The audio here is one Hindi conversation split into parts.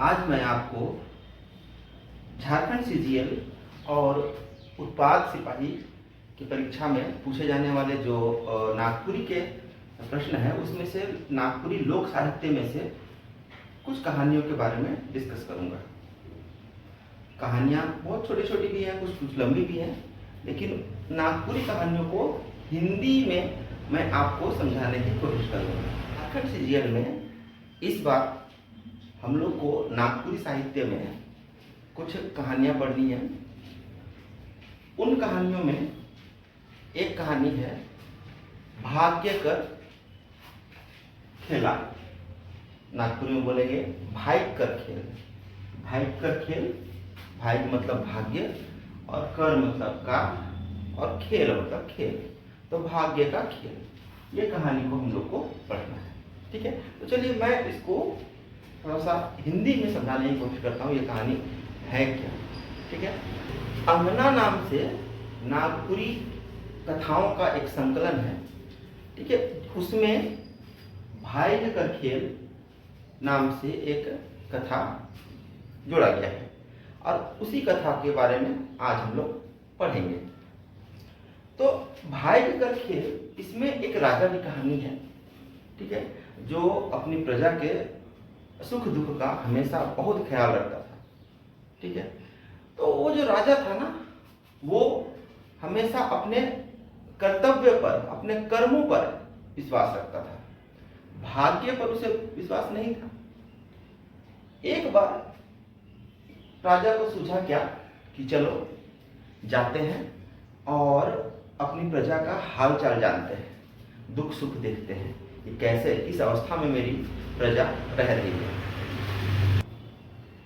आज मैं आपको झारखंड सीजीएल और उत्पाद सिपाही की परीक्षा में पूछे जाने वाले जो नागपुरी के प्रश्न हैं उसमें से नागपुरी लोक साहित्य में से कुछ कहानियों के बारे में डिस्कस करूंगा। कहानियाँ बहुत छोटी छोटी भी हैं, कुछ लंबी भी हैं, लेकिन नागपुरी कहानियों को हिंदी में मैं आपको समझाने की कोशिश करूँगा। झारखंड सीजीएल में इस बार हम लोग को नागपुरी साहित्य में कुछ कहानियाँ पढ़नी है। उन कहानियों में एक कहानी है भाग्य कर खेला। नागपुरी में बोलेंगे भाई कर खेल। भाई कर खेल, भाई मतलब भाग्य और कर मतलब का और खेल मतलब खेल, तो भाग्य का खेल। ये कहानी को हम लोग को पढ़ना है, ठीक है। तो चलिए मैं इसको थोड़ा सा हिंदी में समझाने की कोशिश करता हूँ। ये कहानी है क्या, ठीक है। अंगना नाम से नागपुरी कथाओं का एक संकलन है, ठीक है। उसमें भाई कर खेल नाम से एक कथा जोड़ा गया है और उसी कथा के बारे में आज हम लोग पढ़ेंगे। तो भाई कर खेल, इसमें एक राजा की कहानी है, ठीक है, जो अपनी प्रजा के सुख दुख का हमेशा बहुत ख्याल रखता था, ठीक है। तो वो जो राजा था ना, वो हमेशा अपने कर्तव्य पर, अपने कर्मों पर विश्वास रखता था, भाग्य पर उसे विश्वास नहीं था। एक बार राजा को सूझा क्या कि चलो जाते हैं और अपनी प्रजा का हाल चाल जानते हैं, दुख सुख देखते हैं कि कैसे, किस अवस्था में मेरी प्रजा रह रही है।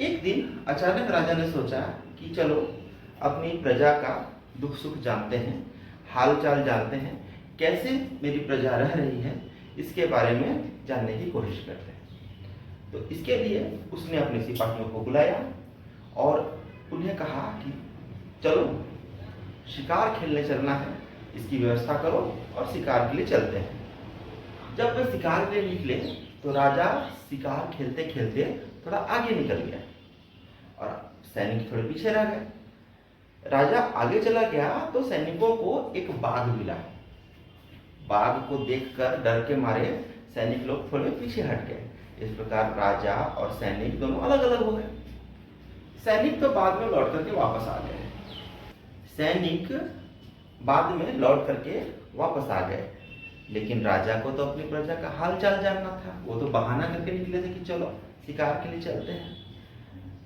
एक दिन अचानक राजा ने सोचा कि चलो अपनी प्रजा का दुख सुख जानते हैं, हाल चाल जानते हैं, कैसे मेरी प्रजा रह रही है, इसके बारे में जानने की कोशिश करते हैं। तो इसके लिए उसने अपने सिपाहियों को बुलाया और उन्हें कहा कि चलो शिकार खेलने चलना है, इसकी व्यवस्था करो और शिकार के लिए चलते हैं। जब वे शिकार के लिए निकले तो राजा शिकार खेलते खेलते थोड़ा आगे निकल गया और सैनिक थोड़े पीछे रह गए। राजा आगे चला गया तो सैनिकों को एक बाघ मिला। बाघ को देखकर डर के मारे सैनिक लोग थोड़े पीछे हट गए। इस प्रकार राजा और सैनिक दोनों अलग अलग हो गए। सैनिक तो बाद में लौट करके वापस आ गए। सैनिक बाद में लौट करके वापस आ गए, लेकिन राजा को तो अपनी प्रजा का हाल चाल जानना था। वो तो बहाना करके निकले थे कि चलो शिकार के लिए चलते हैं।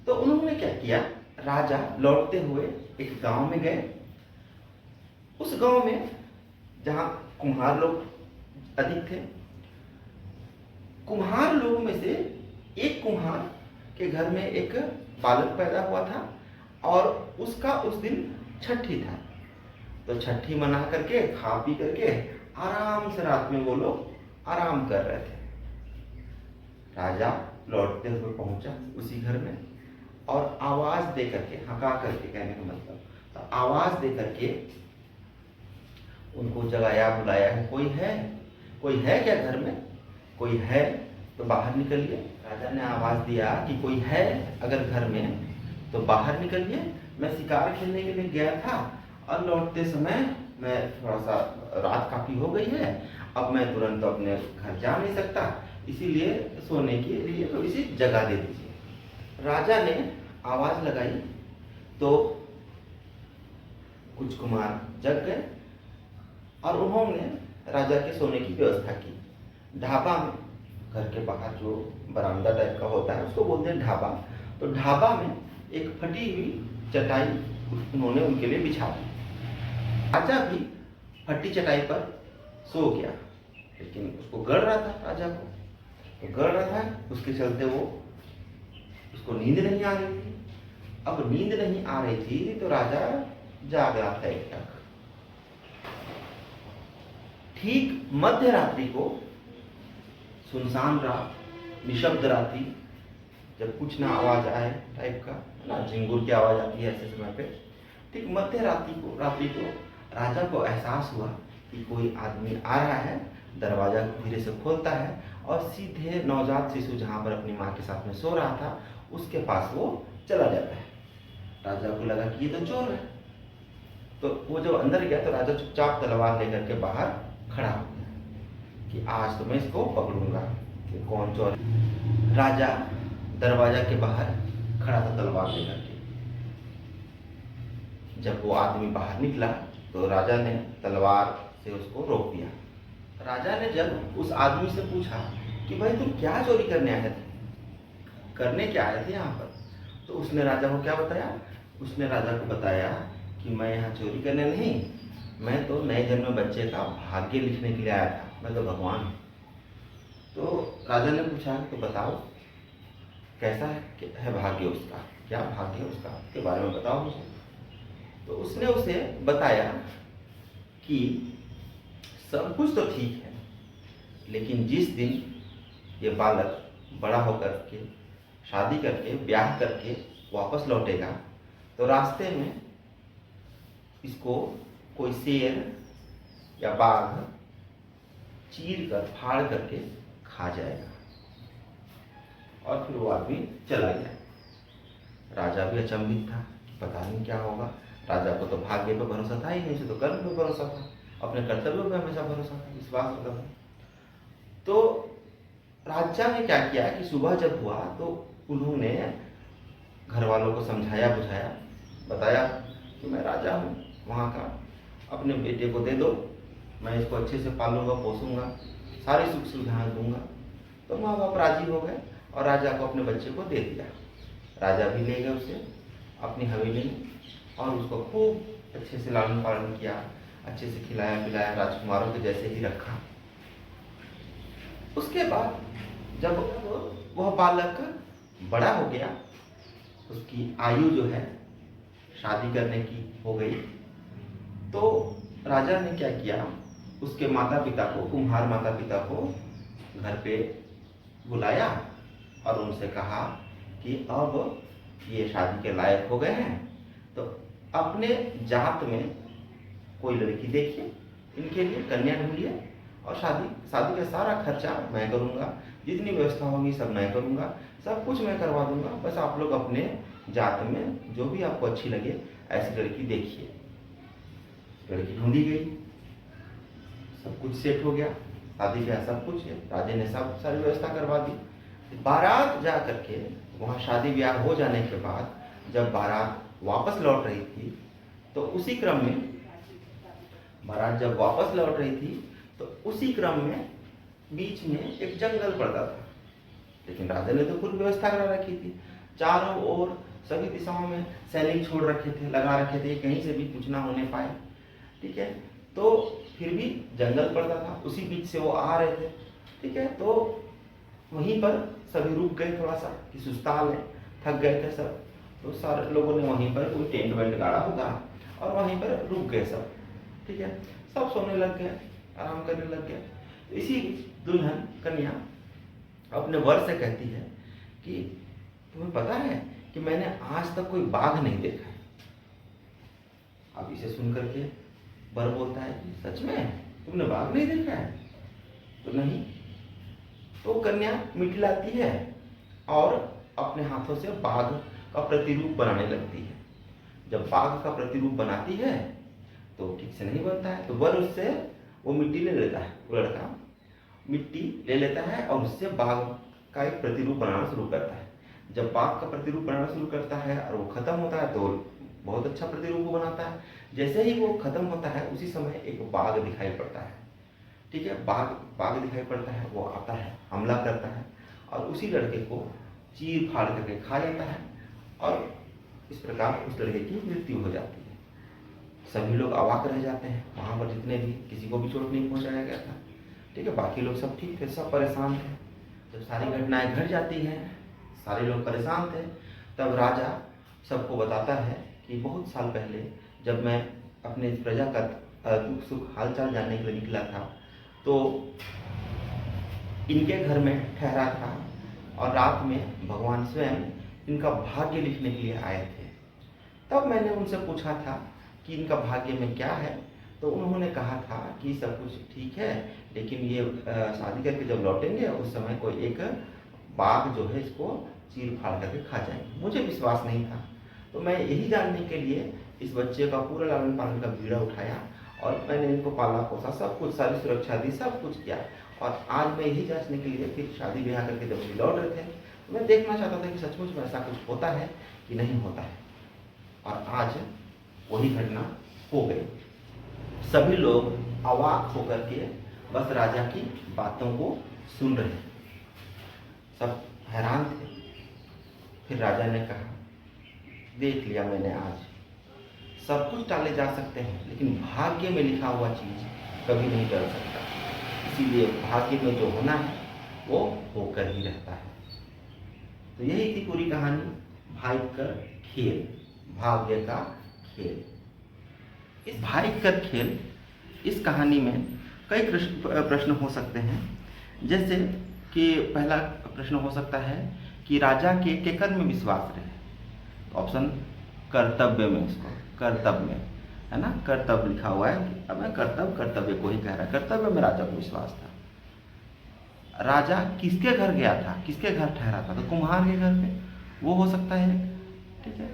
तो उन्होंने क्या किया, राजा लौटते हुए एक गांव में गए। उस गांव में जहां कुम्हार लोग अधिक थे, कुम्हार लोगों में से एक कुम्हार के घर में एक बालक पैदा हुआ था और उसका उस दिन छठी था। तो छठी मना करके खा पी करके आराम से रात में वो लोग आराम कर रहे थे। राजा लौटते हुए पहुंचा उसी घर में और आवाज दे करके, हका करके कहने का मतलब, तो आवाज दे करके उनको जगाया, बुलाया है, कोई है क्या घर में, कोई है तो बाहर निकलिए। राजा ने आवाज दिया कि कोई है अगर घर में तो बाहर निकलिए, मैं शिकार खेलने के लिए गया था और लौटते समय मैं थोड़ा सा, रात काफी हो गई है, अब मैं तुरंत अपने घर जा नहीं सकता, इसीलिए सोने के लिए थोड़ी सी जगह दे दीजिए। राजा ने आवाज लगाई तो कुछ कुमार जग गए और उन्होंने राजा के सोने की व्यवस्था की। ढाबा में, घर के बाहर जो बरामदा टाइप का होता है उसको बोलते हैं ढाबा, तो ढाबा में एक फटी हुई चटाई उन्होंने उनके लिए बिछा दी। राजा भी फटी चटाई पर सो गया, लेकिन उसको गड़ रहा था, राजा को तो गड़ रहा था, उसके चलते वो उसको नींद नहीं आ रही थी। अब नींद नहीं आ रही थी तो राजा जाग रहा था एक टक। ठीक मध्य रात्रि को, सुनसान रात, निशब्द रात्रि, जब कुछ ना आवाज आए टाइप का ना, झिंगुर की आवाज आती है ऐसे समय पे, ठीक मध्य रात्रि को राजा को एहसास हुआ कि कोई आदमी आ रहा है। दरवाजा धीरे से खोलता है और सीधे नवजात शिशु जहाँ पर अपनी माँ के साथ में सो रहा था उसके पास वो चला जाता है। राजा को लगा कि ये तो चोर है, तो वो जब अंदर गया तो राजा चुपचाप तलवार लेकर के बाहर खड़ा हो गया कि आज तो मैं इसको पकड़ूंगा कि कौन चोर है। राजा दरवाजा के बाहर खड़ा था तलवार लेकर के। जब वो आदमी बाहर निकला तो राजा ने तलवार से उसको रोक दिया। राजा ने जब उस आदमी से पूछा कि भाई तुम क्या चोरी करने आए थे, करने क्या आए थे यहाँ पर, तो उसने राजा को क्या बताया? उसने राजा को बताया कि मैं यहाँ चोरी करने नहीं, मैं तो नए जन्मे बच्चे का भाग्य लिखने के लिए आया था, मैं तो भगवान हूँ। तो राजा ने पूछा तो बताओ कैसा है भाग्य उसका, क्या भाग्य है उसका, के बारे में बताओ मुझे। तो उसने उसे बताया कि सब कुछ तो ठीक है, लेकिन जिस दिन ये बालक बड़ा होकर के शादी करके ब्याह करके वापस लौटेगा तो रास्ते में इसको कोई शेर या बाघ चीर कर फाड़ करके खा जाएगा। और फिर वो आदमी चला गया। राजा भी अचंभित था, पता नहीं क्या होगा। राजा को तो भाग्य पे भरोसा था ही नहीं, उसे तो कर्म पे भरोसा था, अपने कर्तव्यों पे हमेशा भरोसा था, विश्वास होता था। तो राजा ने क्या किया कि सुबह जब हुआ तो उन्होंने घर वालों को समझाया बुझाया, बताया कि मैं राजा हूँ वहाँ का, अपने बेटे को दे दो, मैं इसको अच्छे से पालूंगा पोसूंगा, सारी सुख सुविधाएं दूंगा। तो माँ बाप राजी हो गए और राजा को अपने बच्चे को दे दिया। राजा भी ले गए उसे अपनी हवेली में और उसको खूब अच्छे से लालन पालन किया, अच्छे से खिलाया पिलाया, राजकुमारों के जैसे ही रखा। उसके बाद जब वह बालक बड़ा हो गया, उसकी आयु जो है शादी करने की हो गई, तो राजा ने क्या किया, उसके माता पिता को, कुम्हार माता पिता को घर पे बुलाया और उनसे कहा कि अब ये शादी के लायक हो गए हैं, तो अपने जात में कोई लड़की देखिए, इनके लिए कन्या ढूंढिए और शादी का सारा खर्चा मैं करूँगा, जितनी व्यवस्था होगी सब मैं करूँगा, सब कुछ मैं करवा दूंगा, बस आप लोग अपने जात में जो भी आपको अच्छी लगे ऐसी लड़की देखिए। लड़की ढूंढी गई, सब कुछ सेट हो गया, शादी ब्याह सब कुछ है, राजा ने सब सारी व्यवस्था करवा दी। बारात जा करके वहाँ शादी ब्याह हो जाने के बाद जब बारात वापस लौट रही थी तो उसी क्रम में बारात जब वापस लौट रही थी तो उसी क्रम में बीच में एक जंगल पड़ता था। लेकिन राजा ने तो पूरी व्यवस्था करा रखी थी, चारों ओर सभी दिशाओं में सैनिक छोड़ रखे थे, लगा रखे थे, कहीं से भी कुछ ना होने पाए। ठीक है, तो फिर भी जंगल पड़ता था, उसी बीच से वो आ रहे थे। ठीक है, तो वहीं पर सभी रुक गए, थोड़ा सा कि सुस्ताल है, थक गए थे सब, तो सारे लोगों ने वहीं पर कोई टेंट वेंट गाड़ा होगा और वहीं पर रुक गए सब। ठीक है, सब सोने लग गए, आराम करने लग गए। तो इसी दुल्हन कन्या अपने वर से कहती है कि तुम्हें पता है कि मैंने आज तक कोई बाघ नहीं देखा है। अब इसे सुन करके वर बोलता है कि सच में तुमने बाघ नहीं देखा है? तो नहीं। तो कन्या मिटिलाती है और अपने हाथों से बाघ का प्रतिरूप बनाने लगती है। जब बाघ का प्रतिरूप बनाती है तो ठीक से नहीं बनता है, तो वर उससे वो मिट्टी ले लेता है, वो लड़का मिट्टी ले लेता है और उससे बाघ का एक प्रतिरूप बनाना शुरू करता है। जब बाघ का प्रतिरूप बनाना शुरू करता है और वो खत्म होता है तो बहुत अच्छा प्रतिरूप वो बनाता है। जैसे ही वो खत्म होता है उसी समय एक बाघ दिखाई पड़ता है। ठीक है, बाघ दिखाई पड़ता है, वो आता है, हमला करता है और उसी लड़के को चीर फाड़ करके खा जाता है और इस प्रकार उस लड़के की मृत्यु हो जाती है। सभी लोग अवाक रह जाते हैं, वहाँ पर जितने भी, किसी को भी चोट नहीं पहुँचाया गया था। ठीक है, बाकी लोग सब ठीक थे, सब परेशान थे। जब सारी घटनाएं घट जाती हैं, सारे लोग परेशान थे, तब राजा सबको बताता है कि बहुत साल पहले जब मैं अपने प्रजा का दुख सुख हालचाल जानने के लिए निकला था तो इनके घर में ठहरा था और रात में भगवान स्वयं इनका भाग्य लिखने के लिए आए थे। तब मैंने उनसे पूछा था कि इनका भाग्य में क्या है, तो उन्होंने कहा था कि सब कुछ ठीक है, लेकिन ये शादी करके जब लौटेंगे उस समय कोई एक बाघ जो है इसको चीर फाड़ करके खा जाएंगे। मुझे विश्वास नहीं था, तो मैं यही जानने के लिए इस बच्चे का पूरा लालन पालन का बीड़ा उठाया और मैंने इनको पाला पोसा, सब कुछ, सारी सुरक्षा दी, सब कुछ किया। और आज मैं यही जांचने के लिए फिर शादी ब्याह करके जब ये लौट रहे थे, तो मैं देखना चाहता था कि सचमुच में ऐसा कुछ होता है कि नहीं होता है। और आज वही घटना हो गई। सभी लोग अवाक होकर के बस राजा की बातों को सुन रहे हैं, सब हैरान थे। फिर राजा ने कहा, देख लिया मैंने, आज सब कुछ टाले जा सकते हैं, लेकिन भाग्य में लिखा हुआ चीज कभी नहीं टल सकता। इसीलिए भाग्य में जो होना है वो होकर ही रहता है। तो यही थी पूरी कहानी, भाग्य का खेल, भाग्य का खेल। इस भाग्य का खेल, इस कहानी में कई प्रश्न हो सकते हैं। जैसे कि पहला प्रश्न हो सकता है कि राजा के केकर में विश्वास रहे। तो ऑप्शन कर्तव्य में, इसको कर्तव्य में, है ना, कर्तव्य लिखा हुआ है। अब मैं कर्तव्य को ही कह रहा है, कर्तव्य में राजा को विश्वास था। राजा किसके घर गया था, किसके घर ठहरा था, तो कुम्हार के घर पे, वो हो सकता है। ठीक है,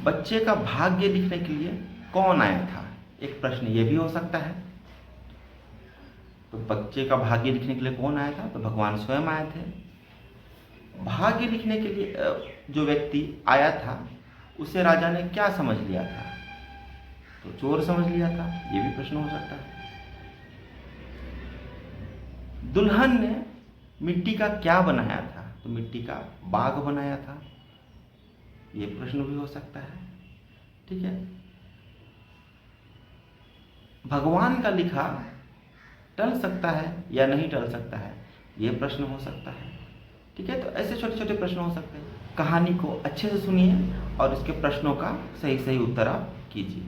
बच्चे का भाग्य लिखने के लिए कौन आया था, एक प्रश्न ये भी हो सकता है। तो बच्चे का भाग्य लिखने के लिए कौन आया था, तो भगवान स्वयं आए थे। भाग्य लिखने के लिए जो व्यक्ति आया था उसे राजा ने क्या समझ लिया था, तो चोर समझ लिया था, ये भी प्रश्न हो सकता है। दुल्हन ने मिट्टी का क्या बनाया था, तो मिट्टी का बाग बनाया था, ये प्रश्न भी हो सकता है। ठीक है, भगवान का लिखा टल सकता है या नहीं टल सकता है, ये प्रश्न हो सकता है। ठीक है, तो ऐसे छोटे छोटे प्रश्न हो सकते हैं। कहानी को अच्छे से सुनिए और इसके प्रश्नों का सही सही उत्तर आप कीजिए।